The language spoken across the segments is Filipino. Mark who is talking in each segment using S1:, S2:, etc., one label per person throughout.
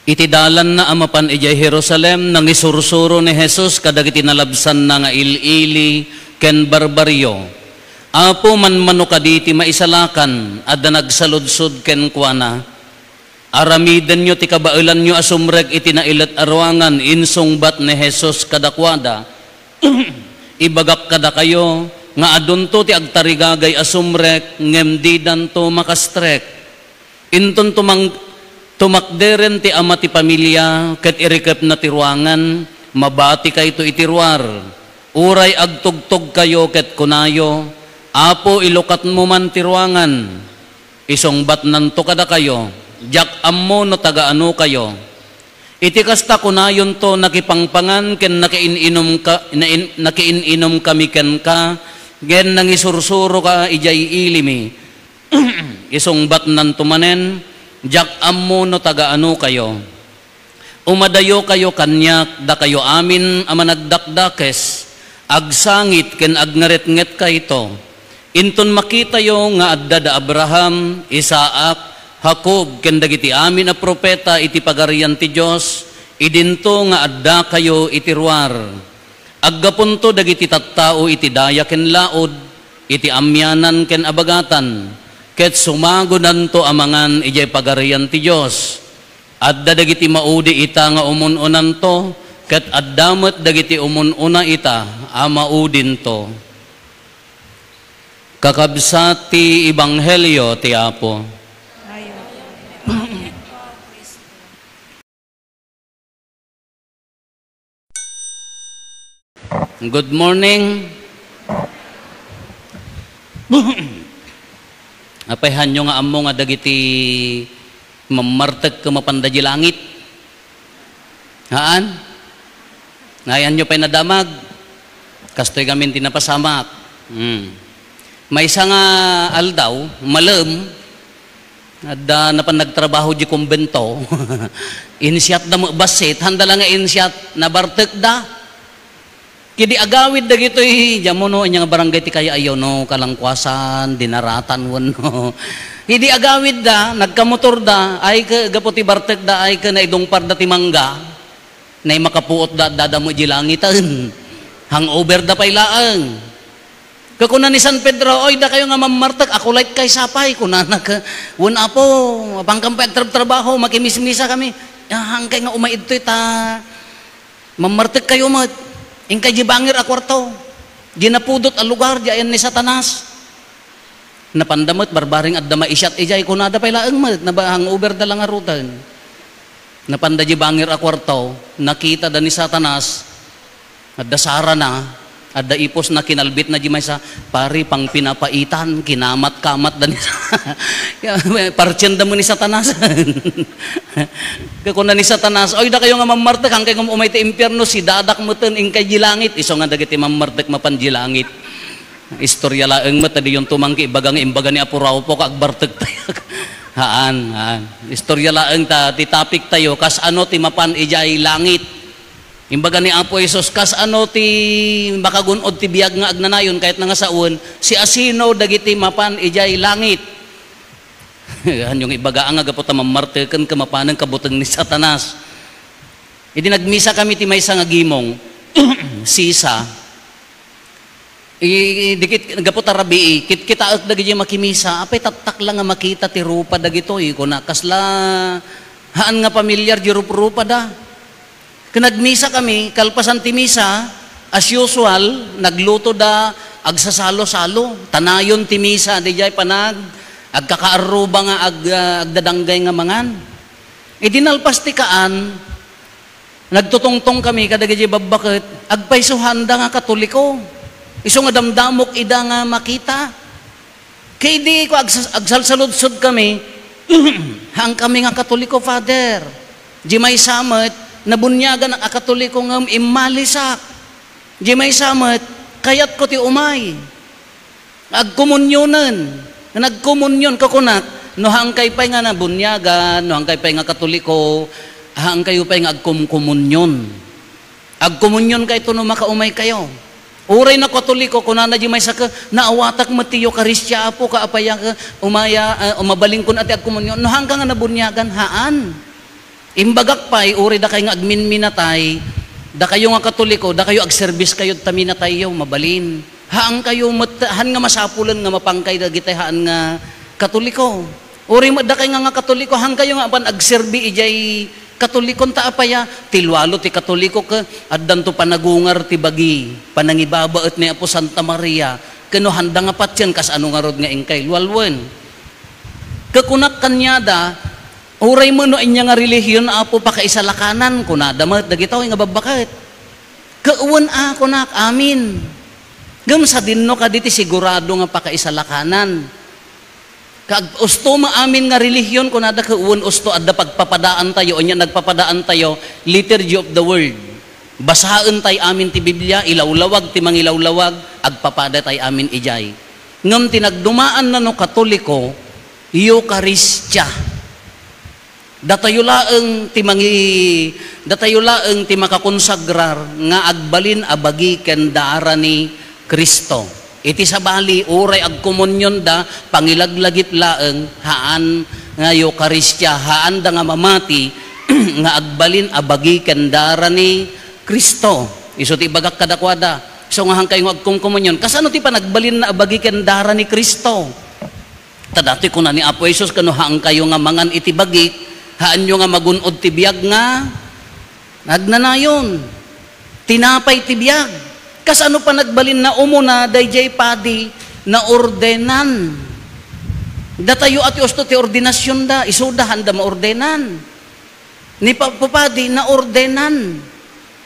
S1: Iti dalan na amapan ijay Jerusalem nang isursuro ni Jesus kadagiti nalabsan na nga ilili ken barbaryo. Apo man manukaditi maisalakan adda nagsaludsod ken kuana. Aramiden nyo ti kabailan nyo asumrek iti nailat arwangan insungbat ni Jesus kadakwada. Ibagak kada kayo nga adunto ti agtarigagay asumrek ngemdidan to makastrek. Inton tumakderen ti ama ti pamilya ket irikep na tirwangan mabati kay to itirwar. Uray agtugtog kayo ket kunayo apo ilukat mo man tirwangan. Isungbat nanto kada kayo jak ammo no tagaano kayo. Iti kasta kunayon to nakipangpangan ken nakiininom kami ken ka gen nang isursuro ka ijay ilimi. Isungbat nanto manen jak ammo no tagaano kayo. Umadayo kayo kanyak da kayo amin ama nagdakdakes agsangit ken agnaretnget kayto. Inton makita yo nga adda da Abraham, Isaac, Jacob ken dagiti amin a propeta iti pagarian ti Dios idinto nga adda kayo itirwar. Aggapunto dagiti tattao iti daya ken laod iti amyanan ken abagatan ket sumagodan to amangan ijay pagarian ti Dios. Adda dagiti maudi ita nga umununan to ket addamet dagiti umununa ita a maudin to. Kakabsat ti Ebanghelyo ti Apo. Good morning. Apayhan nyo nga amo nga dagiti mamartag ka mapandaji langit. Haan? Ngayan nyo pa'y nadamag. Kastoy gamin tinapasamak. May isa nga aldaw, malam, na napan nagtrabaho di kumbento. Insyat na mo basit, handa lang nga insyat na bartek da. Kidi agawid da gito jamo no inya nga barangay ti kaya ayaw no kalangkwasan, dinaratan won no. Kidi agawid da, nagkamotor da, ay ka gaputi bartek da, ay ka na idongpar da ti mangga, na makapuot da dadamo di langitan. Hangover da pailaang. Kakuna ni San Pedro, oy da kayo nga mamartag, ako like kay sapay, kunanak, wun apo, pangkam pa trabaho, makimismisa kami, hangkay nga umaid to ita, mamartag kayo mat, ingkay jibangir a kwarto, ginapudot a lugar, diyan ni Satanas, napandamot, barbaring at dama isyat, ijay, kunada pa ilaang mat, hangover da lang arutan, napanda jibangir a kwarto, nakita da ni Satanas, at dasara na, ada ipos na kinalbit na di may sa pari pang pinapaitan, kinamat-kamat dan parchen da mo ni Satanas. Kung na ni Satanas, oy da kayo nga mamartek, hangkay nga umay ti impyerno, si dadak mo ten ingkay jilangit, iso nga dagiti mamartek mapanjilangit. Istorya laeng mo, tadi yung tumangki, ibaga ni Apuraw po, kagbartek tayo. Haan. Istorya laeng ta, ti topic tayo, kas ano ti mapan ijay langit. Imbaga ni Apo Isos, kas ano ti makagunod ti biyag nga agnanayon kahit nga saun, si asino dagiti mapan ijay langit. Yung ibaga ang agapot mamarteken kamapanang kabuteng ni Satanas. Idi nagmisa kami ti maysa nga gimong, sisa. Dikit gapot arabi, kita dagiti makimisa, apay tatak lang nga makita ti rupa dagito, kuna kasla haan nga pamilyar di rupa da. Nagmisa kami, kalpasan ti misa, as usual, nagluto da, agsasalo-salo, tanayon ti misa, di jay panag, agkakaaruba nga, agdadanggay nga mangan. Idinalpas ti kaan, nagtutungtong kami, kadagay babakit, agpaisuhanda nga katoliko, iso nga damdamok ida nga makita. Kaya di ko agsalsaludsod kami, hang kami nga katoliko, Father, di may samet, nabunyagan ang akatoliko ng imalisak. Di may samat, kayat ko ti umay. Agkomunyonan. Nagkomunyon kakunat, no hangkay pa'y nga nabunyagan, no hangkay pa'y nga katoliko, hangkay pa'y nga agkomunyon. Agkomunyon kayo ito no makaumay kayo. Uray na katoliko, kunana di may saka, naawatak matiyo karistya po, kaapaya ka, umaya, umabaling kun ati agkomunyon, no hanggang nga nabunyagan, haan. Imbagak pa'y, uri da kayo nga agminminatay, da kayo nga katoliko, da kayo agservice kayo taminatay yaw, mabalin. Haan kayo, haan nga masapulan nga mapangkay da gitay haan nga katoliko. Uri da kayo nga katoliko, haan kayo nga apan agserbi ijay katolikon ta apaya, tilwalo ti katoliko ka, at danto panagungar ti bagi, panangibabaet ni Apo Santa Maria, kano handa nga patyan, kas ano nga rod nga ingkay, lualwen. Kakunak kanyada, uray mo no inya nga relihiyon, Apo pakaisalakanan, kunada mat, dagitaw nga babakit. Kauwan kunak, amin. Gam sa dinno ka diti sigurado nga pakaisalakanan. Kag usto maamin nga relihiyon kunada ka uwan usto adda pagpapadaan tayo o nya nagpapadaan tayo liturgy of the word. Basaen tay amin ti Biblia, ilawlawag ti mangilawlawag, agpapada tay amin ijay. Ngem tinagdumaan na no Katoliko, Eucharistia. Datayo laeng ti makakonsagrar nga agbalin abagi ken daara ni Kristo. Iti sabali, uray agkomunyon da, pangilaglagip laeng, haan nga Eucharistia, haan da nga mamati, nga agbalin abagi kendara ni Kristo. Iso ti bagak kadakwada. So nga hangkay nga agkomunyon, kasano ti panagbalin na abagi kendara ni Kristo? Tadati ko na ni Apo Jesus, kano haan kayo nga mangan iti bagi, haan nyo nga magunod ti biyag nga, nagnanayon, tinapay ti biyag. Kasano pa nagbalin na umuna, dayjay padi, na ordenan. Datayo at usto ti ordinasyon da, isudahan da maordenan. Ni papadi na ordenan.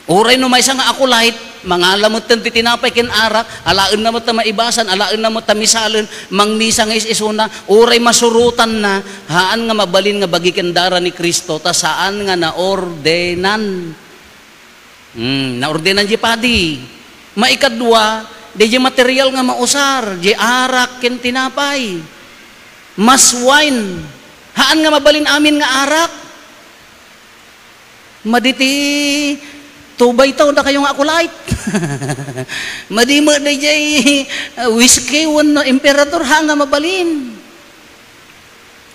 S1: Uray no may nga ako light, mangalamot ti tinapay ken arak, alaan na mo ta maibasan, alaan na mo ta misalin, mangmisa nga isuna, uray masurutan na, haan nga mabalin nga bagi kendara ni Kristo, ta saan nga na ordenan. Na ordenan di padi. Maikadwa, di material nga mausar, di arak ken tinapay. Mas wine. Haan nga mabalin amin nga arak. Maditi, tubay taw na kayo nga akulait. Madima di whiskey, no imperator, haan nga mabalin.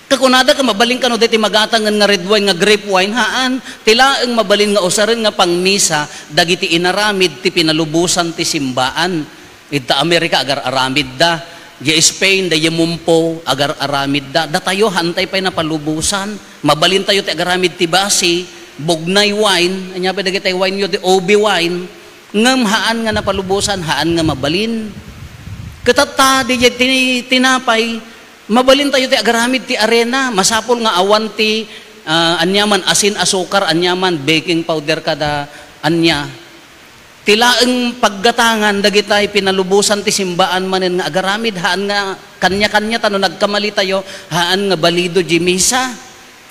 S1: Kakunada ka mabalin ka no diti magatangan nga red wine nga grape wine haan tilaeng mabalin nga usaren nga pangmisa dagiti inaramid ti pinalubusan ti simbaan ita Amerika agar aramid da di Spain da mumpo agar aramid da datayo hantay pay na palubusan mabalin tayo ti agaramid ti basi bognay wine anya pa dagiti wine yo di obi wine ngem haan nga napalubusan haan nga mabalin ketata di tinapay mabalin tayo ti agaramid ti arena, masapol nga awan ti anyaman asin asukar, anyaman baking powder kada anya. Tilaeng paggatangan dagitay pinalubusan ti simbaan manen nga agaramid haan nga kanya-kanya tano nagkamali tayo haan nga balido di misa.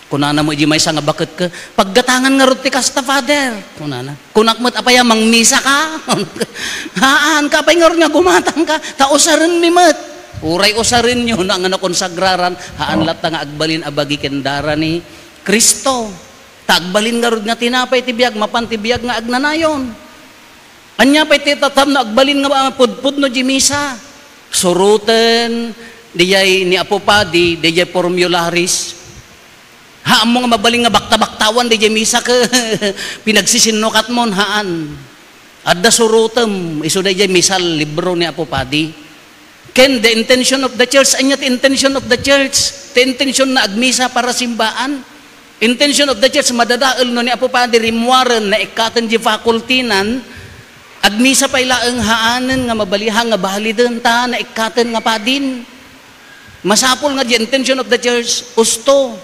S1: Kunana mo di maysa nga bakit ka paggatangan nga rod ti kasta father. Kunana. Kunak mo't apaya mangmisa ka. Haan ka pay nga nga gumatang ka tausaran mi met. Uray usarin nyo na nga nakonsagraran, haan lata nga agbalin abagi kendara ni Kristo. Tagbalin nga rod nga tinapay tibiyag, mapantibiyag nga agnanayon. Anya pa'y titatam na agbalin nga pudpud no jimisa. Suruten, diyay ni Apo Padi, diyay formularis. Haan mo nga mabaling nga bakta-baktawan, diyay misa ka pinagsisinukat mo, haan. Adda surutem, iso diyay misal libro ni Apo Padi. Ken the intention of the church, anya the intention of the church, the intention na agmisa para simbaan. Intention of the church, madadaol no ni Apo Padi rimwaren na ikatan di fakultinan, agmisa pa ilaang haanen nga mabalihang nga bahaliden ta na ikatan nga padin. Masapol nga di intention of the church, usto.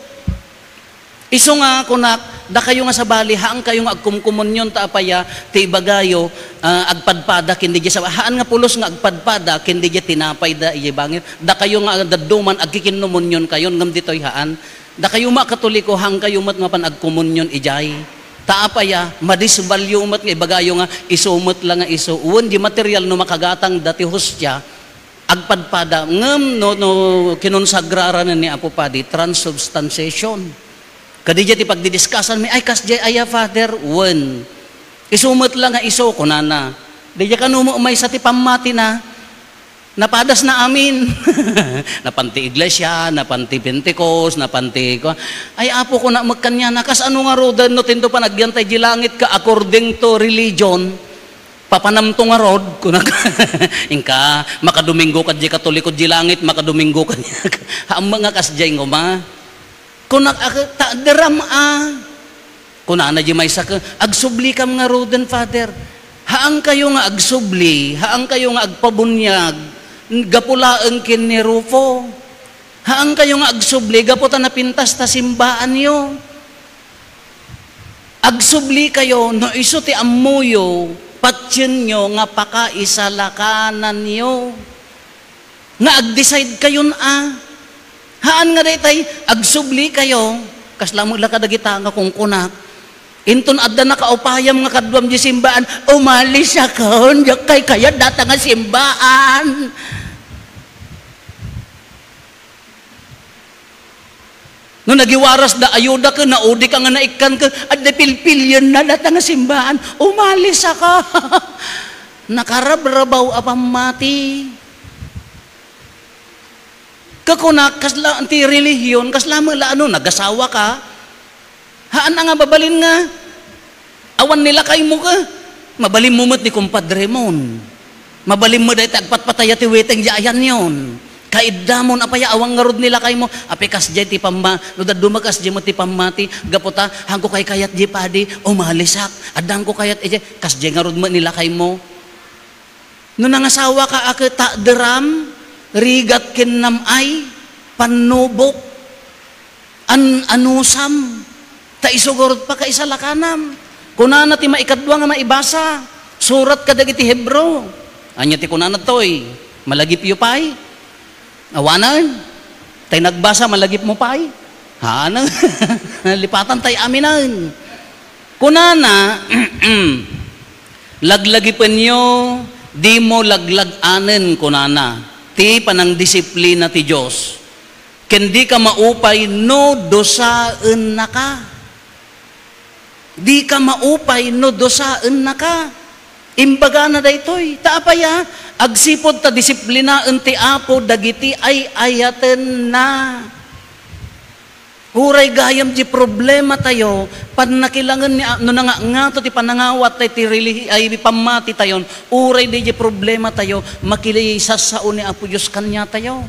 S1: Iso nga kunak, da kayo nga sa bali, haan kayo nga agkumkumunyon ta apaya, ti ibagayo, agpadpada, kindi di sa, haan nga pulos nga agpadpada, kindi di tinapay da, iya bangin, da kayo nga daduman, agkikinumunyon kayo, ngam dito'y haan, da kayo makatoliko, hang kayo mat nga pan agkumunyon ijay, ta apaya, madisvalyo mat nga ibagayo nga, isumot lang nga iso, uwan di material no makagatang dati hostya, agpadpada, ngam no kinonsagraran ni Apo Padi, transubstantiation. Kadijay ti pagdidiskasan mi ay kasjay aya father one. Isumot lang nga iso kunana. Dijay kanumo umay sa ti pamati na. Napadas na amin. Napanti iglesia, napanti Pentecost, napanti ko. Ay apo ko na magkanya na. Kas ano nga rodan no tinto pa nagyantay di langit ka according to religion. Papanamto nga rod. Kunak inka, makadomingo ka di katoliko di langit, makadomingo ka niya. Ang mga kasjay ngo ma. Kunak ta deram kuna na di may saka agsubli kam nga rodan Father. Haang kayo nga agsubli, haang kayo nga agpabunyag, gapulaang kin ni Rufo. Haang kayo nga agsubli, gaputa na pintas ta simbaan nyo. Agsubli kayo, no iso ti amuyo, patsin nyo nga pakaisalakanan nyo. Nga ag-decide kayon Haan nga daytay, agsubli kayo, kaslamog la kadagita nga kung kunak. Inton adda na kaupayam nga kadwam di simbaan, umalis ako, kay kaya data nga simbaan. No nagiwaras da ayuda ka, naudi ka nga naikan ka, adda pilpilyon na data nga simbaan, umalis ako. Nakarabrabaw apang mati. Kakunak, kasla anti relihiyon, kaslamang la ano, nagasawa ka, haan na nga babalin nga. Awan nila kay mo ka. Mabalin mo mo't ni kumpadre mon. Mabalin mo dahi tagpatpataya ti weteng jayan yon. Kaidamon apaya awang ngarod nila kay mo. Api kasjay ti pamma. No dumakas di mo ti pammati. Gaputa hangko kay kayat di padi. Umalisak. Adang ko kayat eje. Kasjay ngarod mo nila kay mo. No nangasawa ka akita deram. Rigat kinnam ay. Panubok. Anusam. Ta isugurot pa ka isalakanam. Kunana ti maikadwa nga maibasa. Surat ka dagiti Hebro. Anya ti kunana toy. Malagip yu pay. Awanan. Tay nagbasa malagip mo pay. Hanang. Lipatan tay aminan. Kunana. Laglagipan nyo. Di mo laglaganen kunana. Ti panang disiplina ti Diyos. Kendi ka maupay no dosaan na ka. Di ka maupay no dosaan na ka. Imbaga na daytoy. Taapaya, agsipod ta disiplinaan ti Apo dagiti ay ayaten na. Huray gayam di problema tayo, pan nakilangan ni no nga to ti panangawat ti relihi ay pamati tayon, uray di problema tayo, makilisas sa ni Apo Diyos kanya tayo.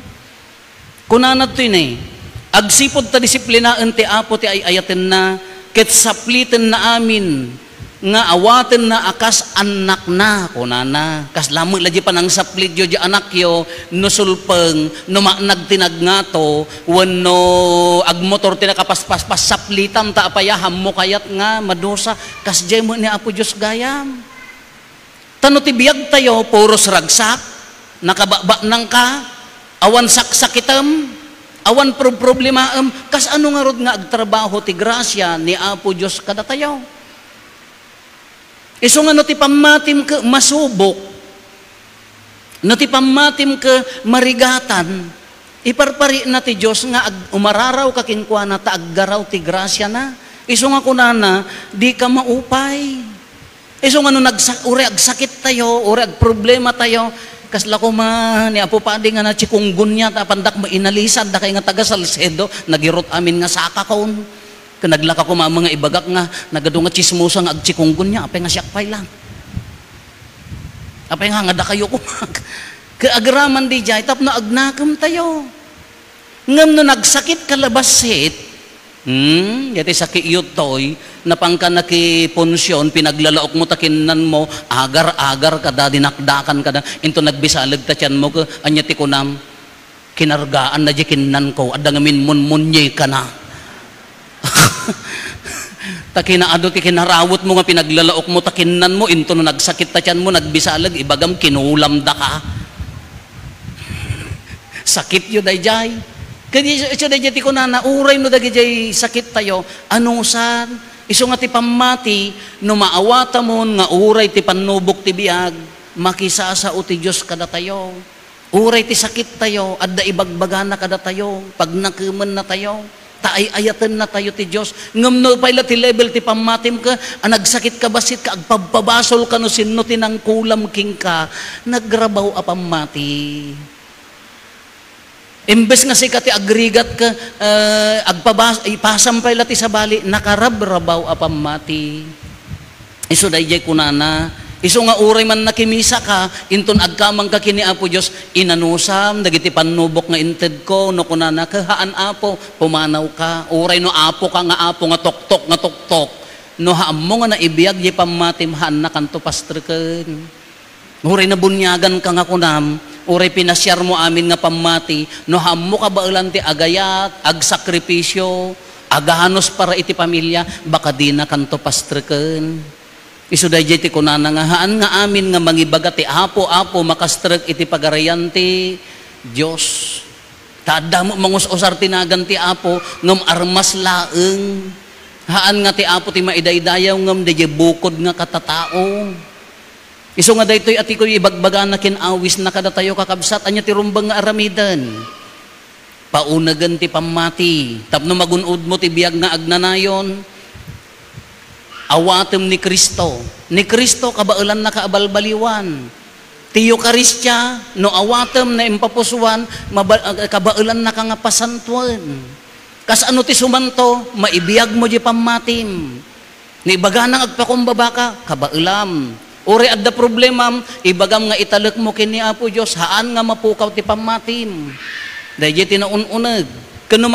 S1: Kunanat to yun agsipod ta disiplinaan ti Apo ti ay ayaten na, ket saplitin na amin, nga awaten na akas anak na, kunana, kas lamang lagi pa ng saplit yo di anak yo, no sulpeng, no nagtinag nga to, wano agmotor tinakapaspas saplitam ta apayaham mo kayat nga, madosa, kas jay mo ni Apo Diyos gayam. Tano ti biyag tayo, puros ragsak, nakababa nang ka, awan saksakitam, awan problemaam, kas ano nga rod nga agtrabaho ti grasya ni Apo Diyos kada tayo. Iso nga no ti pamatim ka masubok, no ti pamatim ka marigatan, iparpari na ti Diyos nga umararaw kakinkwana ta aggaraw ti grasya na. Iso nga kunana, di ka maupay. Iso nga no uri agsakit tayo, uri agproblema tayo, kasla ko ni Apo Padi nga na chikunggun niya, tapandak mainalisan, da kay nga taga Salcedo, nagirot amin nga saka kaon. Naglaka ko mga ibagak nga, nagado nga chismosa nga agchikunggun niya, apay nga siyakpay lang. Apay nga da kayo ko. Kaagraman di jay, tap na agnakam tayo. Ngam no nagsakit kalabasit, yati sakit iyot toy, napangka nakiponsyon, pinaglalaok mo takinan mo, agar-agar ka da, dinakdakan ka da, into nagbisalag ta tiyan mo, anya ti kunam, kinargaan na di kinan ko, adda ngamin munmunye ka na. Takinaado ti kinarawot mo nga pinaglalaok mo takinan mo into no nagsakit ta tiyan mo nagbisalag ibagam kinulam da ka. Sakit yo dayjay. Kani iso dayjay ti kunana uray no dagiti sakit tayo anusan iso nga ti pamati no maawata mo nga uray ti panubok ti biag makisasa ti Dios kada tayo. Uray ti sakit tayo adda ibagbagana kada tayo pag nakemen na tayo. taay-ayatan na tayo ti Diyos. Ngam no pala ti level ti pamatim ka, nagsakit ka basit ka, agpababasol ka no sinno tinang kulam king ka, nagrabaw a pamati. Imbes nga si kati agrigat ka, ipasam pala ti sabali, nakarabrabaw a pamati. Iso dayjay kunana, iso nga uray man nakimisa ka, inton agkamang ka kini Apo Diyos, inanusam, dagiti panubok nga inted ko, no kunana, kahaan Apo, pumanaw ka, uray no Apo ka nga Apo, nga tuktok, no haam mo nga naibiyag, di pamatim, haan na kanto pastriken. Uray na bunyagan ka nga kunam, uray pinasyar mo amin nga pamati, no haam mo ka baulan ti agayat, agsakripisyo, agahanos para iti pamilya, baka di na kanto pastriken. Isu dayjay ti kunana nga haan nga amin nga mangibaga ti Apo makastrek iti pagarayan ti Dios. Tada mo mangus-usar tinagan ti Apo ngem armas laeng. Haan nga ti Apo ti maidaydayaw ngem dayjay bukod nga katatao. Isu nga daytoy ati ko ibagbaga na kinawis na kada tayo kakabsat anya ti rumbang nga aramidan. Paunagan ti pamati tapno magunod mo ti biag nga agnanayon. Awatem ni Kristo kabailan na kaabalbaliwan. Ti Eukaristya, no awatem na impapusuan, kabailan na ka nga pasantuan. Kas ano ti sumanto, maibiyag mo di pamatim. Ni ibaga nang agpakumbaba ka, kabailam. Uri adda problemam, ibagam nga italek mo kini Apo Diyos, haan nga mapukaw ti pamatim. Dahil tinaununag. Kano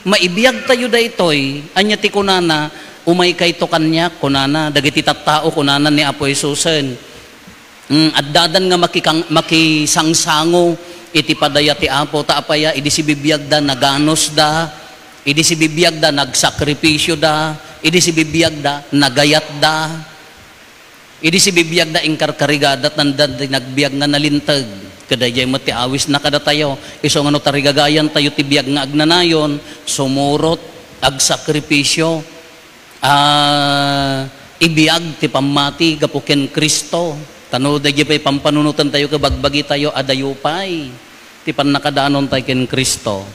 S1: maibiyag tayo daytoy, anya ti kunana, umay kay to kanya, kunana, dagiti tattao, kunana ni Apo Jesusen. Addadan nga makisangsango, iti padaya ti Apo, taapaya, idi si bibiyag da, naganos da, idi si bibiyag da, nagsakripisyo da, idi si bibiyag da, nagayat da, idi si bibiyag da, ingkarkarigadat, nandan, nagbiyag nga nalintag, kadayay mo ti awis na kada tayo, iso nga no tarigagayan tayo ti biyag nga agnanayon, sumurot, agsakripisyo, ibiyag ti pamati gapuken Kristo. Tano dagiti pay pampanunutan tayo kabagbagi tayo adayupay ti pannakadaanon tayo ken Kristo.